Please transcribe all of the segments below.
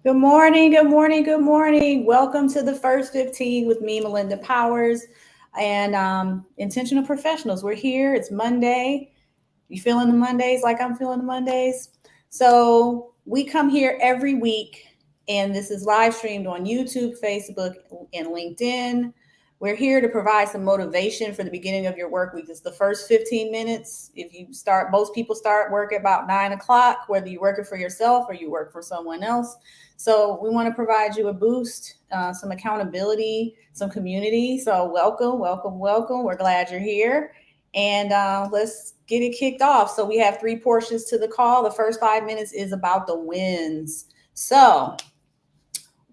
Good morning, good morning, good morning. Welcome to the first 15 with me, Melinda Powers, and Intentional Professionals. We're here. It's Monday. You feeling the Mondays like I'm feeling the Mondays? So we come here every week, and this is live streamed on YouTube, Facebook, and LinkedIn. We're here to provide some motivation for the beginning of your work week. It's the first 15 minutes. If you start, most people start work at about 9 o'clock, whether you're working for yourself or you work for someone else. So we want to provide you a boost, some accountability, some community. So welcome, welcome, welcome. We're glad you're here. And let's get it kicked off. So we have three portions to the call. The first 5 minutes is about the wins. So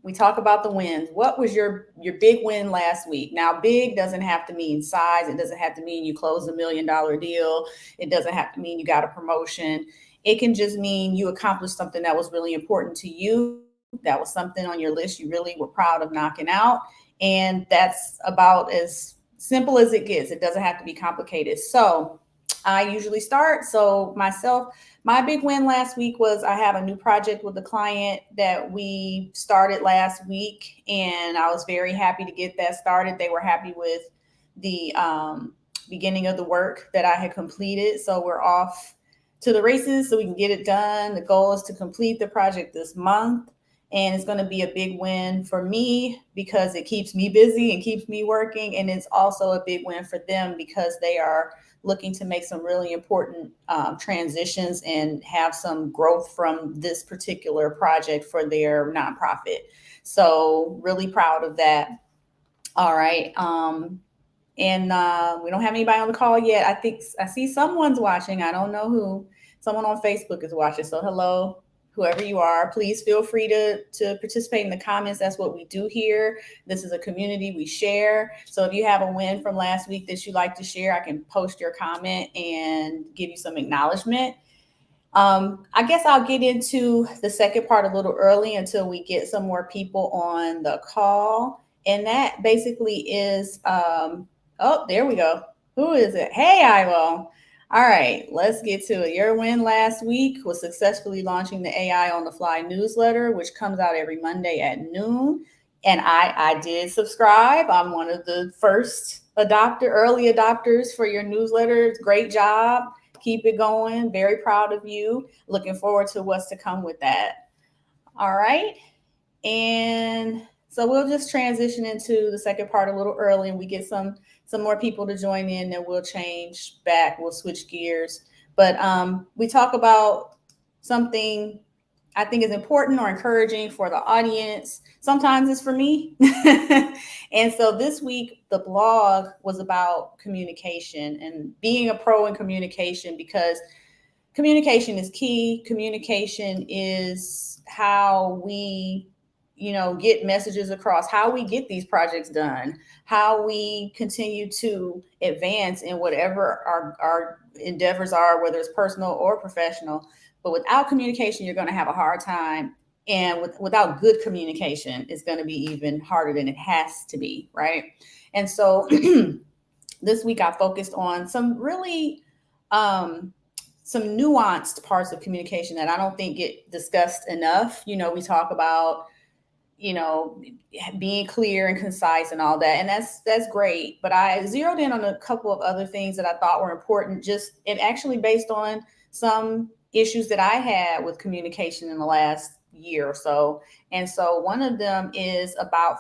we talk about the wins. What was your big win last week? Now, big doesn't have to mean size. It doesn't have to mean you closed $1 million deal. It doesn't have to mean you got a promotion. It can just mean you accomplished something that was really important to you. That was something on your list you really were proud of knocking out. And that's about as simple as it gets. It doesn't have to be complicated. So I usually start. So myself, my big win last week was I have a new project with the client that we started last week, and I was very happy to get that started. They were happy with the beginning of the work that I had completed. So we're off to the races so we can get it done. The goal is to complete the project this month. And it's going to be a big win for me because it keeps me busy and keeps me working. And it's also a big win for them because they are looking to make some really important transitions and have some growth from this particular project for their nonprofit. So, really proud of that. All right. And we don't have anybody on the call yet. I think I see someone's watching. I don't know who. Someone on Facebook is watching. So, hello, whoever you are. Please feel free to participate in the comments. That's what we do here. This is a community we share. So, if you have a win from last week that you like to share, I can post your comment and give you some acknowledgement. I guess I'll get into the second part a little early until we get some more people on the call. And that basically is, oh, there we go. Who is it? Hey, Ivo. All right, let's get to it. Your win last week was successfully launching the AI on the Fly newsletter, which comes out every Monday at noon. And I did subscribe. I'm one of the first early adopters for your newsletter. Great job. Keep it going. Very proud of you. Looking forward to what's to come with that. All right. And so we'll just transition into the second part a little early and we get some more people to join in, then we'll change back. We'll switch gears. But we talk about something I think is important or encouraging for the audience. Sometimes it's for me. And so this week, the blog was about communication and being a pro in communication because communication is key. Communication is how we get messages across, how we get these projects done, how we continue to advance in whatever our endeavors are, whether it's personal or professional. But without communication, you're going to have a hard time. And without good communication, it's going to be even harder than it has to be, right? And so this week I focused on some really some nuanced parts of communication that I don't think get discussed enough. We talk about you know being clear and concise and all that, and that's great, but I zeroed in on a couple of other things that I thought were important, just and actually based on some issues that I had with communication in the last year or so. And so one of them is about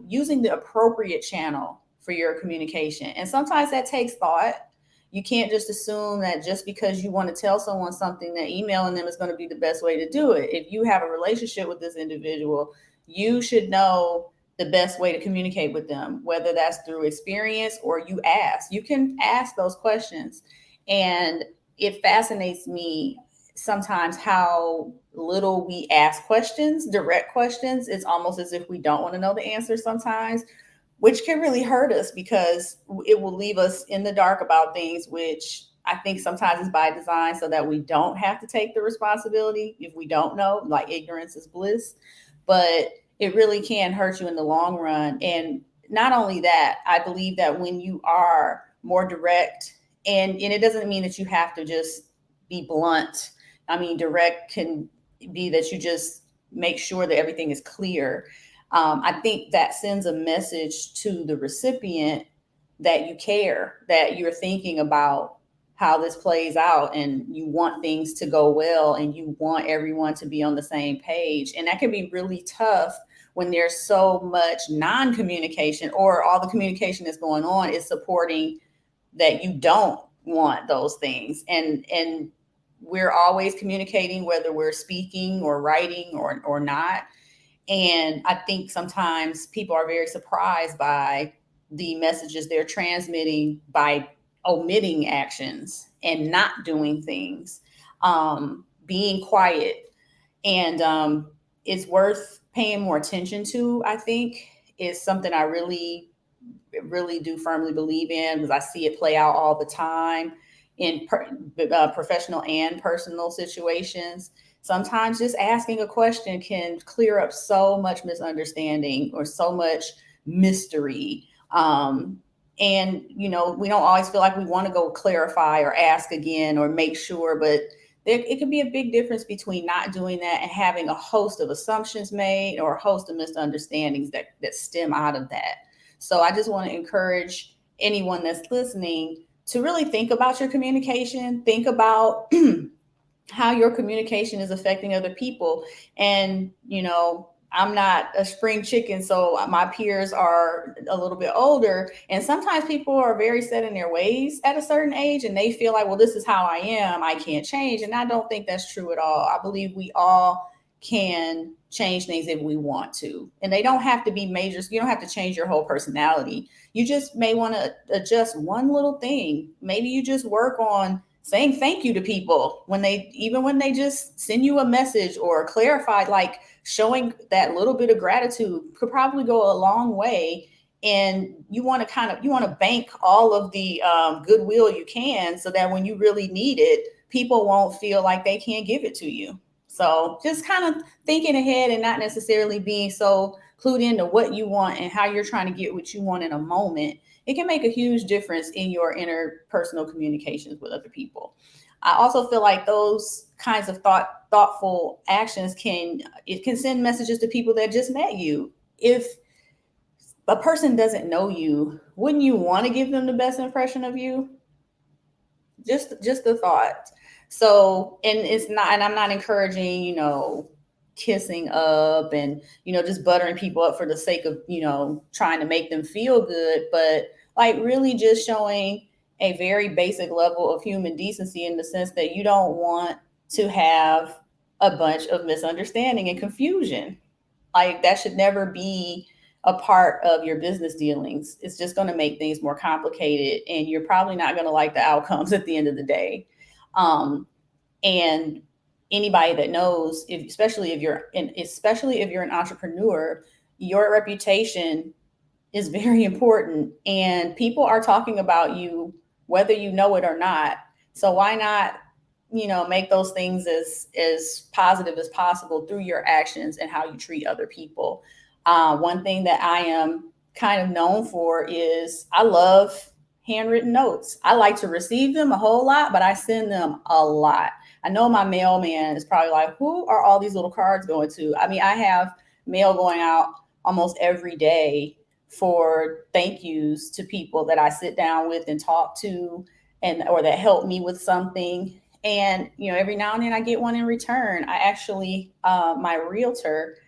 using the appropriate channel for your communication, and sometimes that takes thought. You can't just assume that just because you want to tell someone something that emailing them is going to be the best way to do it. If you have a relationship with this individual, you should know the best way to communicate with them, whether that's through experience or you can ask those questions. And it fascinates me sometimes how little we ask questions, direct questions. It's almost as if we don't want to know the answer sometimes, which can really hurt us because it will leave us in the dark about things, which I think sometimes is by design so that we don't have to take the responsibility if we don't know, like ignorance is bliss. But it really can hurt you in the long run. And not only that, I believe that when you are more direct, and it doesn't mean that you have to just be blunt. I mean, direct can be that you just make sure that everything is clear. I think that sends a message to the recipient that you care, that you're thinking about how this plays out, and you want things to go well, and you want everyone to be on the same page. And that can be really tough when there's so much non-communication, or all the communication that's going on is supporting that you don't want those things. And we're always communicating, whether we're speaking or writing or not. And I think sometimes people are very surprised by the messages they're transmitting by omitting actions and not doing things, being quiet. And it's worth paying more attention to, I think, is something I really do firmly believe in, because I see it play out all the time in professional and personal situations. Sometimes just asking a question can clear up so much misunderstanding or so much mystery. And, we don't always feel like we want to go clarify or ask again or make sure, but it can be a big difference between not doing that and having a host of assumptions made, or a host of misunderstandings that stem out of that. So I just want to encourage anyone that's listening to really think about your communication, think about how your communication is affecting other people. And, I'm not a spring chicken, so my peers are a little bit older. And sometimes people are very set in their ways at a certain age, and they feel like, well, this is how I am, I can't change. And I don't think that's true at all. I believe we all can change things if we want to. And they don't have to be major. You don't have to change your whole personality. You just may want to adjust one little thing. Maybe you just work on saying thank you to people when they just send you a message or clarify, like showing that little bit of gratitude could probably go a long way. And you want to bank all of the goodwill you can, so that when you really need it, people won't feel like they can't give it to you. So just kind of thinking ahead and not necessarily being so clued into what you want and how you're trying to get what you want in a moment, it can make a huge difference in your interpersonal communications with other people. I also feel like those kinds of thoughtful actions can send messages to people that just met you. If a person doesn't know you, wouldn't you want to give them the best impression of you? Just the thought. So, and I'm not encouraging, kissing up and, just buttering people up for the sake of, trying to make them feel good, but like really just showing a very basic level of human decency, in the sense that you don't want to have a bunch of misunderstanding and confusion. Like that should never be a part of your business dealings. It's just going to make things more complicated, and you're probably not going to like the outcomes at the end of the day. And anybody that knows, especially if you're an entrepreneur, your reputation is very important, and people are talking about you whether you know it or not. So why not, make those things as positive as possible through your actions and how you treat other people. One thing that I am kind of known for is I love handwritten notes. I like to receive them a whole lot, but I send them a lot. I know my mailman is probably like, who are all these little cards going to? I mean, I have mail going out almost every day for thank yous to people that I sit down with and talk to, or that help me with something. And, every now and then I get one in return. I actually, my realtor,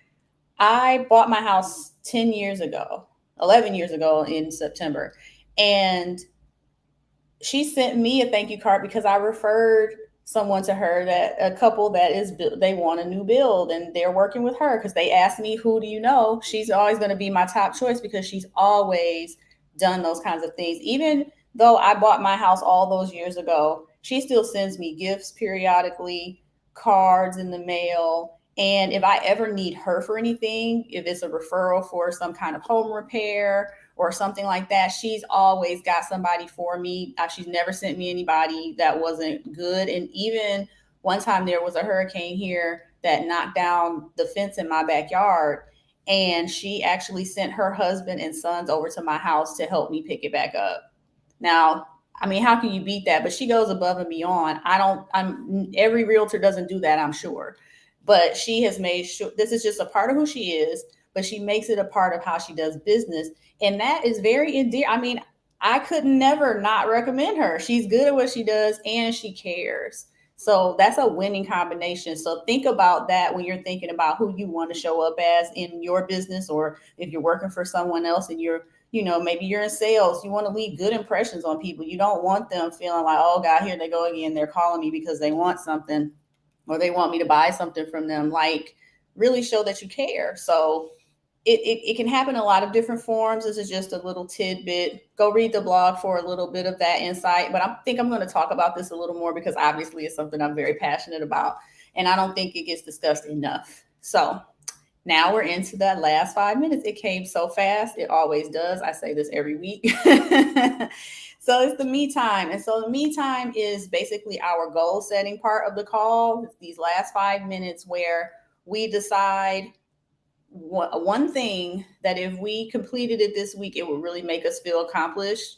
I bought my house 11 years ago in September. And she sent me a thank you card because I referred someone to her, that a couple they want a new build, and they're working with her because they asked me, who do you know? She's always going to be my top choice because she's always done those kinds of things. Even though I bought my house all those years ago, she still sends me gifts periodically, cards in the mail. And if I ever need her for anything, if it's a referral for some kind of home repair or something like that, she's always got somebody for me. She's never sent me anybody that wasn't good. And even one time there was a hurricane here that knocked down the fence in my backyard, and she actually sent her husband and sons over to my house to help me pick it back up. Now, I mean, how can you beat that? But she goes above and beyond. Every realtor doesn't do that, I'm sure. but she has made sure this is just a part of who she is, but she makes it a part of how she does business. And that is very endearing. I mean, I could never not recommend her. She's good at what she does and she cares. So that's a winning combination. So think about that when you're thinking about who you want to show up as in your business, or if you're working for someone else and maybe you're in sales, you want to leave good impressions on people. You don't want them feeling like, oh God, here they go again. They're calling me because they want something or they want me to buy something from them. Like, really show that you care. So it can happen in a lot of different forms. This is just a little tidbit. Go read the blog for a little bit of that insight. But I think I'm going to talk about this a little more because obviously it's something I'm very passionate about. And I don't think it gets discussed enough. So now we're into that last 5 minutes. It came so fast. It always does. I say this every week. So it's the me time. And so the me time is basically our goal setting part of the call. It's these last 5 minutes where we decide one thing that if we completed it this week, it would really make us feel accomplished.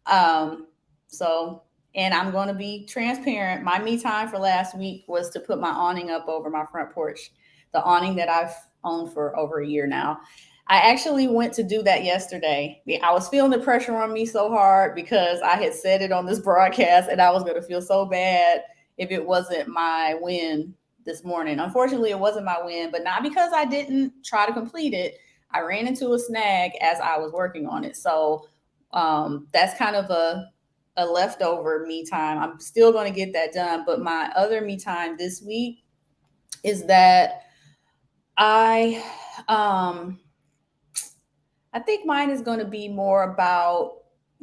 Um, so, and I'm going to be transparent. My me time for last week was to put my awning up over my front porch, the awning that I've owned for over a year now. I actually went to do that yesterday. I was feeling the pressure on me so hard because I had said it on this broadcast and I was going to feel so bad if it wasn't my win this morning. Unfortunately, it wasn't my win, but not because I didn't try to complete it. I ran into a snag as I was working on it. So that's kind of a leftover me time. I'm still going to get that done. But my other me time this week is that um, I think mine is going to be more about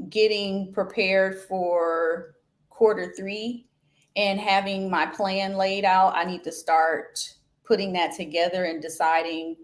getting prepared for quarter 3 and having my plan laid out. I need to start putting that together and deciding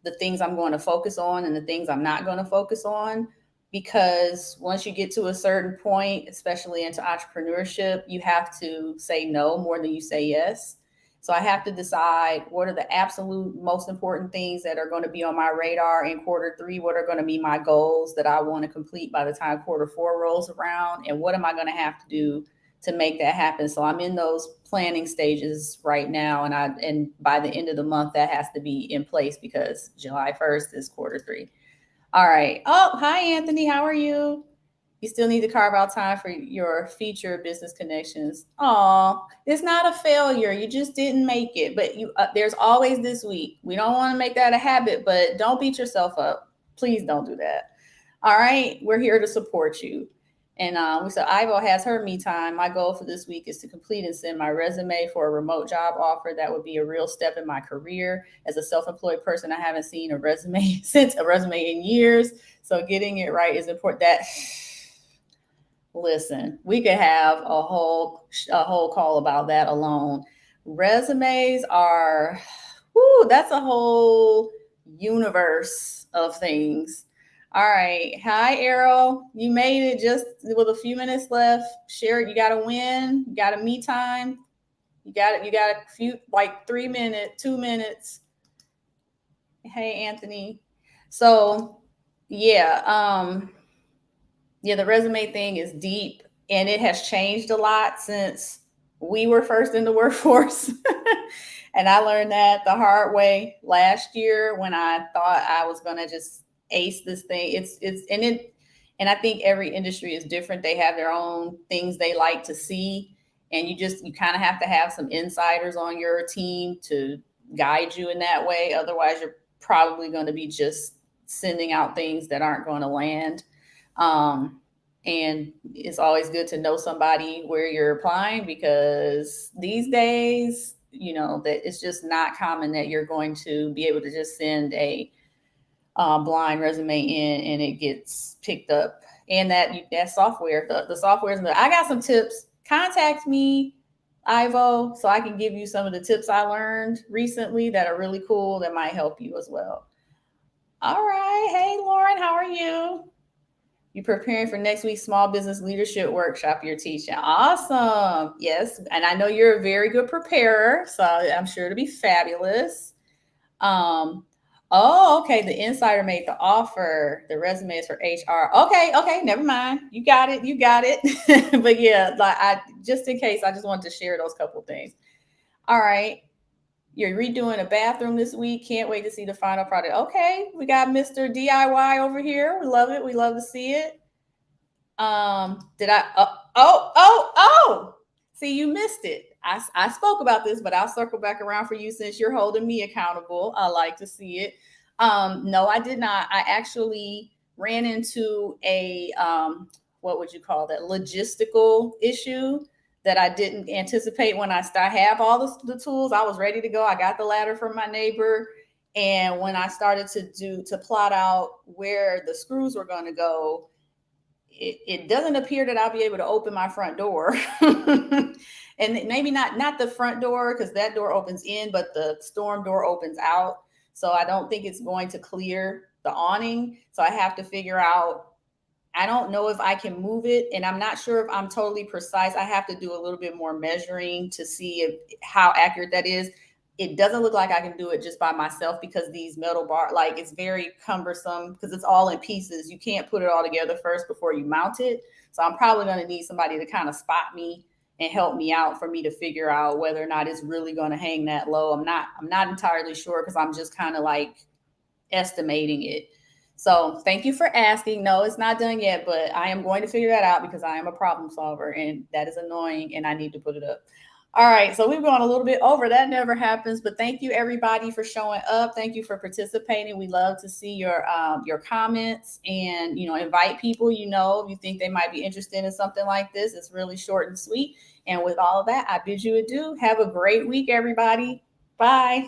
the things I'm going to focus on and the things I'm not going to focus on. Because once you get to a certain point, especially into entrepreneurship, you have to say no more than you say yes. So I have to decide what are the absolute most important things that are going to be on my radar in quarter 3, what are going to be my goals that I want to complete by the time quarter 4 rolls around, and what am I going to have to do to make that happen. So I'm in those planning stages right now, and by the end of the month that has to be in place because July 1st is quarter 3. All right. Oh, hi Anthony, how are you? You still need to carve out time for your future business connections. Oh, it's not a failure. You just didn't make it, but there's always this week. We don't want to make that a habit, but don't beat yourself up. Please don't do that. All right, we're here to support you. And so Ivo has her me time. My goal for this week is to complete and send my resume for a remote job offer. That would be a real step in my career. As a self-employed person, I haven't seen a resume since a resume in years. So getting it right is important. That listen, we could have a whole call about that alone. Resumes are, whoo, that's a whole universe of things. All right. Hi, Errol. You made it just with a few minutes left. Share it. You got to win. You got a me time. You got it. You got a few, like 3 minutes, 2 minutes. Hey, Anthony. So, yeah. The resume thing is deep and it has changed a lot since we were first in the workforce. And I learned that the hard way last year when I thought I was going to just ace this thing. And I think every industry is different. They have their own things they like to see. And you kind of have to have some insiders on your team to guide you in that way. Otherwise, you're probably going to be just sending out things that aren't going to land. And it's always good to know somebody where you're applying because these days, that it's just not common that you're going to be able to just send a blind resume in and it gets picked up. And that software, the software is. I got some tips. Contact me, Ivo, so I can give you some of the tips I learned recently that are really cool that might help you as well. All right. Hey, Lauren, how are you? You're preparing for next week's small business leadership workshop you're teaching. Awesome. Yes. And I know you're a very good preparer, so I'm sure it'll be fabulous. Oh, okay. The insider made the offer. The resume is for HR. Okay. Never mind. You got it. But yeah, just in case, I just wanted to share those couple things. All right. You're redoing a bathroom this week. Can't wait to see the final product. Okay, we got Mr. DIY over here. We love it. We love to see it. Did I? Oh! See, you missed it. I spoke about this, but I'll circle back around for you since you're holding me accountable. I like to see it. No, I did not. I actually ran into a what would you call that, logistical issue that I didn't anticipate when I have all the tools. I was ready to go. I got the ladder from my neighbor. And when I started to plot out where the screws were going to go, it doesn't appear that I'll be able to open my front door. And maybe not the front door, because that door opens in, but the storm door opens out. So I don't think it's going to clear the awning. So I have to figure out, I don't know if I can move it, and I'm not sure if I'm totally precise. I have to do a little bit more measuring to see how accurate that is. It doesn't look like I can do it just by myself, because these metal bar, like, it's very cumbersome because it's all in pieces. You can't put it all together first before you mount it. So I'm probably going to need somebody to kind of spot me and help me out for me to figure out whether or not it's really going to hang that low. I'm not entirely sure, because I'm just kind of like estimating it. So thank you for asking. No, it's not done yet, but I am going to figure that out because I am a problem solver, and that is annoying, and I need to put it up. All right, so we've gone a little bit over. That never happens, but thank you everybody for showing up. Thank you for participating. We love to see your comments, and invite people if you think they might be interested in something like this. It's really short and sweet. And with all of that, I bid you adieu. Have a great week, everybody. Bye.